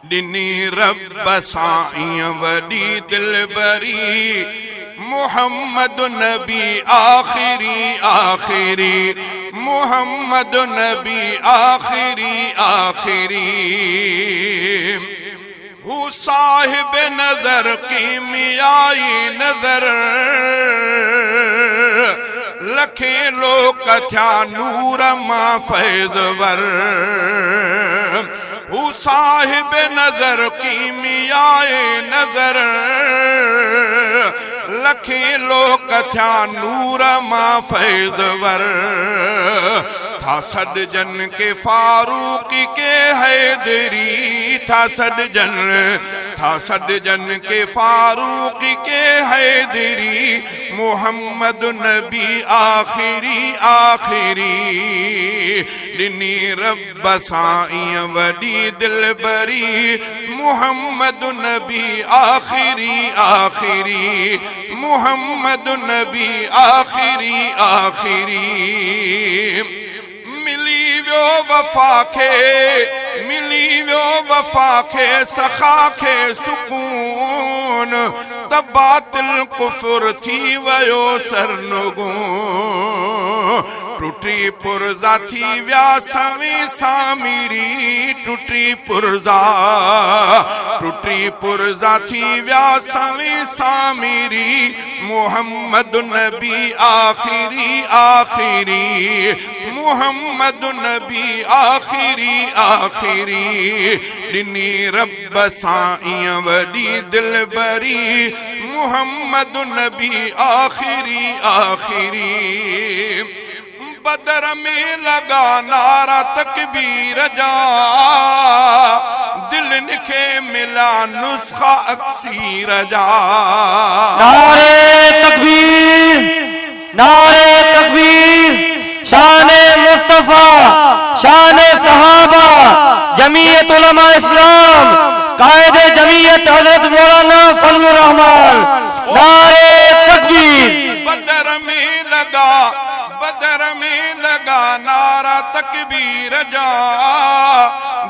दिनी रब साईं वडी दिलबरी मोहम्मद नबी आखिरी आखिरी मोहम्मद नबी आखिरी आखिरी हू साहिब नजर कीमियाई नजर लखे लोक थया नूर मां फैज़वर हू साहिब नजर कीमियाए नजर लखे लोक थया नूर मां फैज़वर था सदजन के फारूकी के हैदरी था सदजन के फारूकी के हैदरी मोहम्मद नबी आखिरी आखिरी दिनी रब साईं वडी दिलबरी मोहम्मद नबी आखिरी आखिरी मोहम्मद नबी आखिरी आखिरी मिली वो वफा खे सखा खे सुकून त बातिल कुफर थी वयो सरनुगो टूटी पुरजा थी व्या सवी सामीरी टूटी पुरजा थी व्या सवी सामीरी मोहम्मद नबी आखिरी आखिरी मोहम्मद नबी आखिरी आखिरी दिनी रब साईं वडी दिलबरी मोहम्मद नबी आखिरी आखिरी बदर में लगा नारा तकबीर जा दिल निखे मिला नुस्खा अक्सीर जा नारे तकबीर शान मुस्तफा शान सहाबा जमीयत उलमा इस्लाम कायदे जमीयत हजरत मौलाना फजलुर रहमान नारे तकबीर बदर में लगा नारा तकबीर जा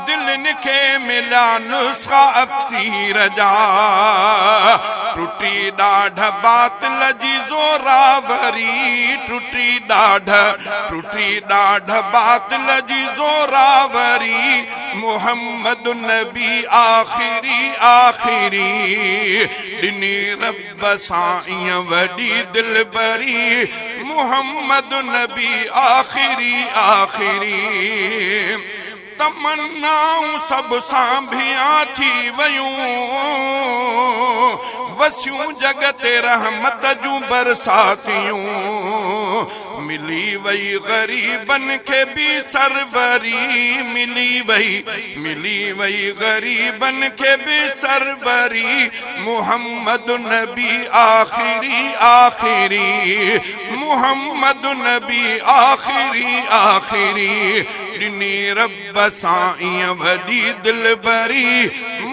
दिल निखे मिला नुस्खा अक्सीर जा टूटी डाढ़ बातिल जी जोरावरी टूटी डाढ़ बातिल जी जोरावरी मोहम्मद नबी आखिरी आखिरी दिनी रब साईं वडी दिलबरी मोहम्मद नबी आखिरी आखिरी तमन्नाऊं सब सांभिया थी वयूं वसियूं जगत रहमत जूं बरसातियूं मिली वई गरीबन के भी सरवरी मिली वई गरीबन के भी सरवरी मोहम्मद नबी आखिरी आखिरी मोहम्मद नबी आखिरी आखिरी दिनी रब साईं वडी दिलबरी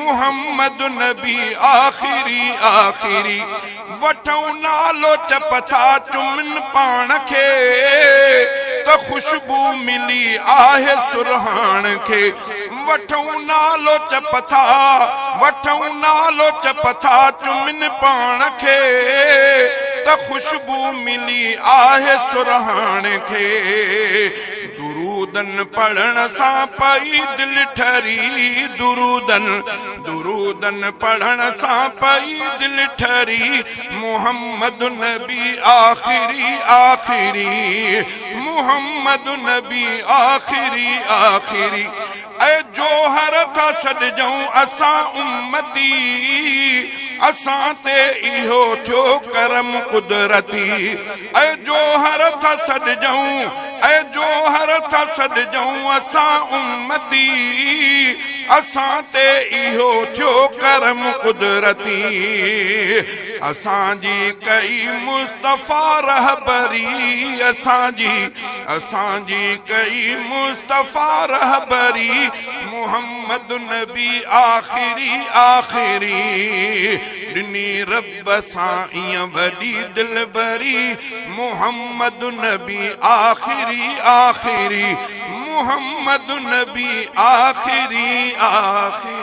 मोहम्मद नबी आखिरी आखिरी वठूं नालो चपथा चुमन पाण खे त खुशबू मिली आहे सुरहान खे वठूं नालो चपथा चुमन पाण खे त खुशबू मिली आहे सुरहान खे दुरूदन पढ़ण सां पई दिल ठरी दुरूदन पढ़ण सां पई दिल ठरी मोहम्मद नबी आखिरी आखिरी मोहम्मद नबी आखिरी आखिरी ऐ जोहर था सॾजऊं असां उम्मती असां ते इहो थियो करम कुदरती ऐ जोहर था सॾजऊं असां उम्मती असां ते इहो थियो करम कुदरती असांजी कई मुस्तफा रहबरी असांजी कई मुस्तफा रहबरी मोहम्मद नबी आखिरी आखिरी दिनी रब साईं वडी दिलबरी मोहम्मद नबी आखिरी आखिरी मोहम्मद नबी आखिरी आखिरी